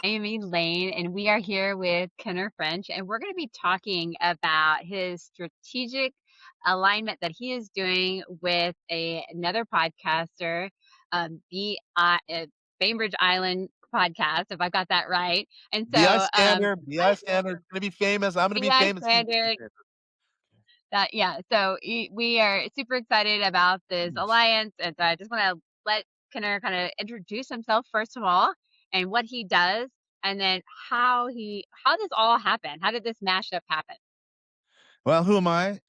Amy Lane, and we are here with Kenner French, and we're going to be talking about his strategic alignment that he is doing with another podcaster, Bainbridge Island podcast, if I got that right. And BI so, standard, BI standard, gonna be famous. I'm gonna be BI famous. He's gonna be Standard, famous. yeah. So we are super excited about this alliance, and so I just want to let Kenner kind of introduce himself first of all, and what he does, and then how this all happened. How did this mashup happen? Well, who am I?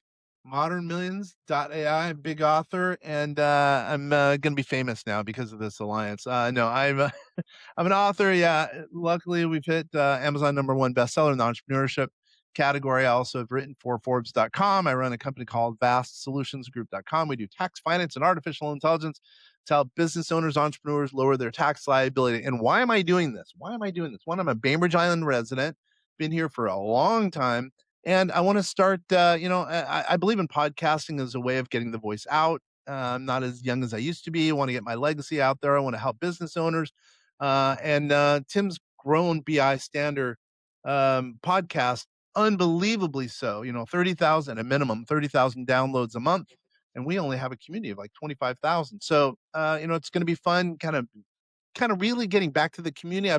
Modern Millions AI, big author, and I'm gonna be famous now because of this alliance. No, I'm I'm an author. Yeah, luckily we've hit Amazon #1 bestseller in the entrepreneurship category. I also have written for Forbes.com. I run a company called VastSolutionsGroup.com. We do tax, finance, and artificial intelligence to help business owners, entrepreneurs lower their tax liability. And why am I doing this? Why am I doing this? One, I'm a Bainbridge Island resident, been here for a long time, and I want to start. I believe in podcasting as a way of getting the voice out. I'm not as young as I used to be. I want to get my legacy out there. I want to help business owners. And Tim's grown BI Standard podcast unbelievably so. 30,000 a minimum, 30,000 downloads a month, and we only have a community of like 25,000. So it's going to be fun, kind of really getting back to the community.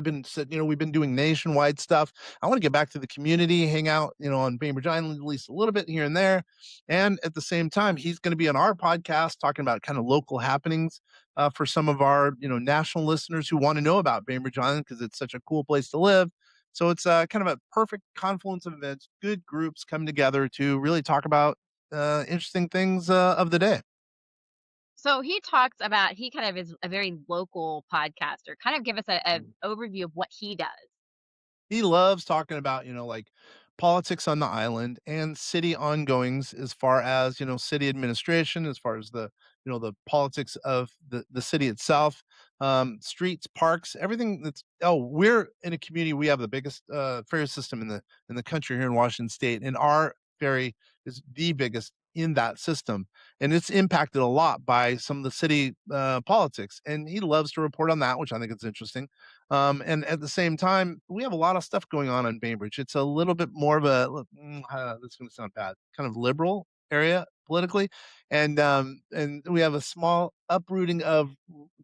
We've been doing nationwide stuff. I want to get back to the community, hang out, on Bainbridge Island at least a little bit here and there. And at the same time, he's going to be on our podcast talking about kind of local happenings for some of our, national listeners who want to know about Bainbridge Island because it's such a cool place to live. So it's kind of a perfect confluence of events, good groups come together to really talk about interesting things of the day. So he kind of is a very local podcaster. Kind of give us a overview of what he does. He loves talking about, like politics on the island and city ongoings as far as, city administration, as far as the politics of the city itself, streets, parks, everything we're in a community. We have the biggest ferry system in the country here in Washington State, and our ferry is the biggest in that system. And it's impacted a lot by some of the city politics. And he loves to report on that, which I think is interesting. And at the same time, we have a lot of stuff going on in Bainbridge. It's a little bit more of this is going to sound bad, kind of liberal area politically, and we have a small uprooting of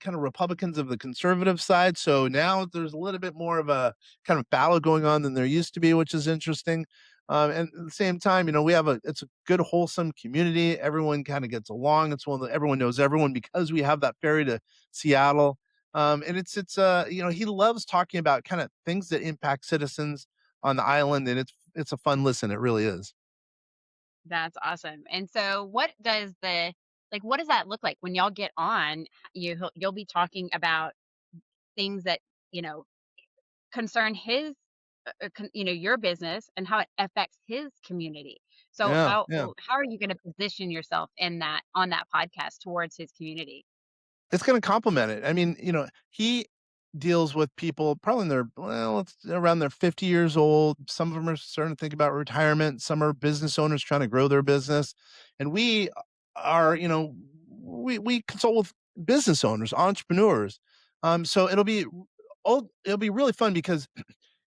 kind of Republicans of the conservative side. So now there's a little bit more of a kind of battle going on than there used to be, which is interesting. And at the same time, it's a good wholesome community. Everyone kind of gets along. It's one that everyone knows everyone because we have that ferry to Seattle. And he loves talking about kind of things that impact citizens on the island, and it's a fun listen. It really is. That's awesome. And so what does that look like when y'all get on? You'll be talking about things that, you know, concern your business and how it affects his community. So Yeah, yeah. how are you going to position yourself on that podcast towards his community? It's gonna complement it. I mean, he deals with people probably in it's around their 50 years old. Some of them are starting to think about retirement. Some are business owners trying to grow their business. And we are, we consult with business owners, entrepreneurs. So it'll be really fun because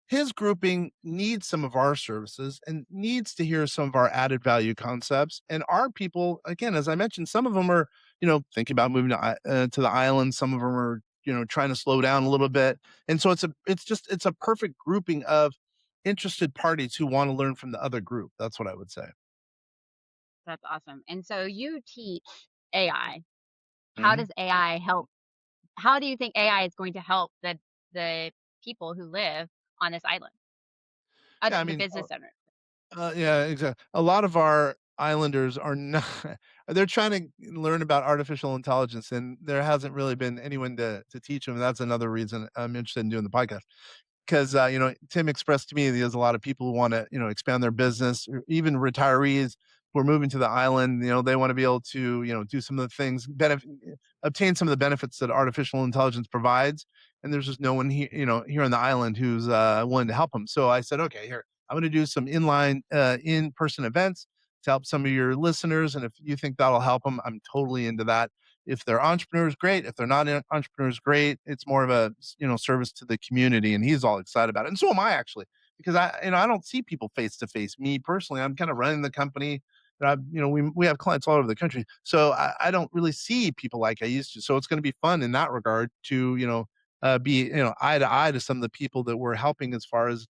his grouping needs some of our services and needs to hear some of our added value concepts. And our people, again, as I mentioned, some of them are, thinking about moving to the island. Some of them are, trying to slow down a little bit. And so it's a perfect grouping of interested parties who want to learn from the other group. That's what I would say. That's awesome. And so you teach AI. How Mhm. does AI help? How do you think AI is going to help the people who live on this island? Yeah, I The mean, business owners. yeah, exactly. A lot of our islanders are not they're trying to learn about artificial intelligence, and there hasn't really been anyone to teach them. That's another reason I'm interested in doing the podcast. 'Cause, Tim expressed to me there's a lot of people who wanna, expand their business, or even retirees who are moving to the island. They wanna be able to, do some of the things, obtain some of the benefits that artificial intelligence provides, and there's just no one here on the island who's, willing to help them. So I said, "Okay, here, I'm gonna do some in-person events to help some of your listeners, and if you think that'll help them, I'm totally into that." If they're entrepreneurs, great. If they're not entrepreneurs, great. It's more of a service to the community, and he's all excited about it, and so am I actually, because I don't see people face to face. Me personally, I'm kind of running the company. We have clients all over the country, so I don't really see people like I used to. So it's going to be fun in that regard to be eye to eye to some of the people that we're helping as far as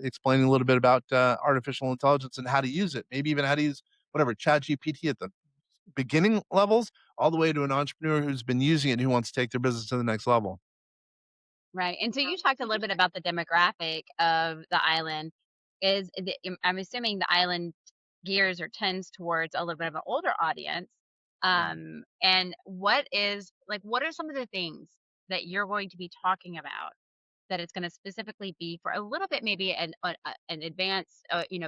explaining a little bit about artificial intelligence and how to use it, maybe even how to use whatever chat gpt at the beginning levels all the way to an entrepreneur who's been using it and who wants to take their business to the next level. Right, and so you talked a little bit about the demographic of the island. I'm assuming the island gears or tends towards a little bit of an older audience. Yeah. And what are some of the things that you're going to be talking about that it's going to specifically be for a little bit maybe an advanced,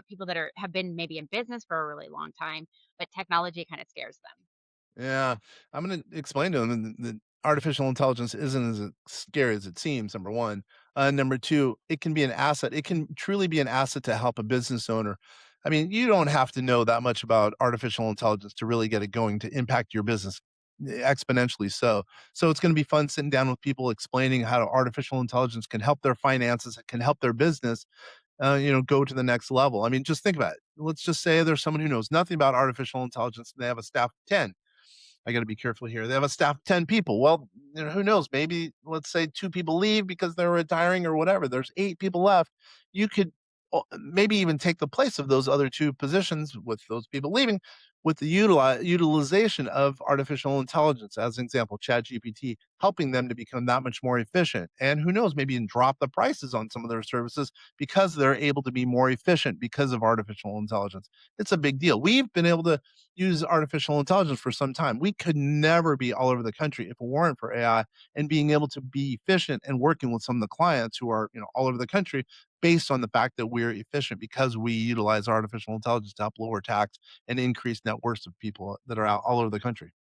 people that have been maybe in business for a really long time, but technology kind of scares them. Yeah, I'm gonna explain to them that artificial intelligence isn't as scary as it seems. Number one, number two, it can be an asset. It can truly be an asset to help a business owner. I mean, you don't have to know that much about artificial intelligence to really get it going to impact your business exponentially. So it's going to be fun sitting down with people explaining how artificial intelligence can help their finances, it can help their business, go to the next level. I mean, just think about it. Let's just say there's someone who knows nothing about artificial intelligence and they have a staff of 10. I got to be careful here. They have a staff of 10 people. Well, who knows? Maybe let's say 2 people leave because they're retiring or whatever. There's 8 people left. You could maybe even take the place of those other 2 positions with those people leaving with the utilization of artificial intelligence, as an example, ChatGPT, helping them to become that much more efficient. And who knows, maybe even drop the prices on some of their services because they're able to be more efficient because of artificial intelligence. It's a big deal. We've been able to use artificial intelligence for some time. We could never be all over the country if it weren't for AI and being able to be efficient and working with some of the clients who are, all over the country based on the fact that we're efficient because we utilize artificial intelligence to help lower tax and increase net worths of people that are out all over the country.